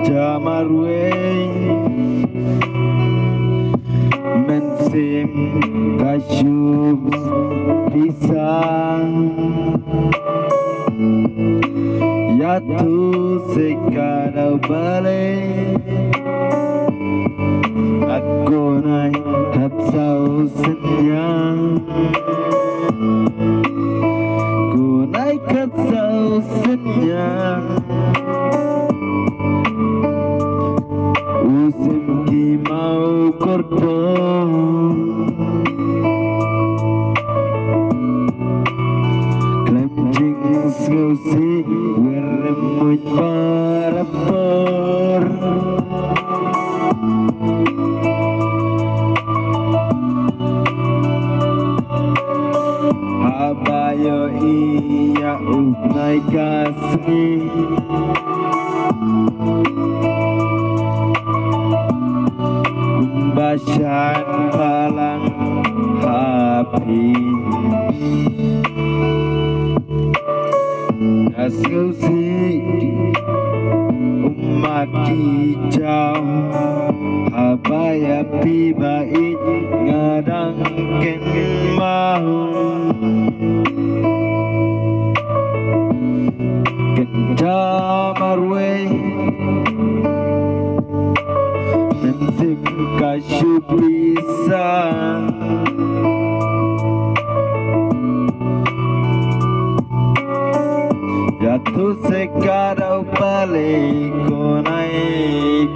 Jamarwe Mensim kasyub pisang Yatu sekadau balik Aku naik katsau senyang Ku naik katsau senyang Usim ki mau korban Klemjing skausi Weremuj parapor Habayo iya ugnai kasmi Kumbasan palang hapi Askusi umat hijau Habaya pi bait ngadang ken mau Jamarwe Mensip kasyub pisang Jatuh sekadau balik Ku naik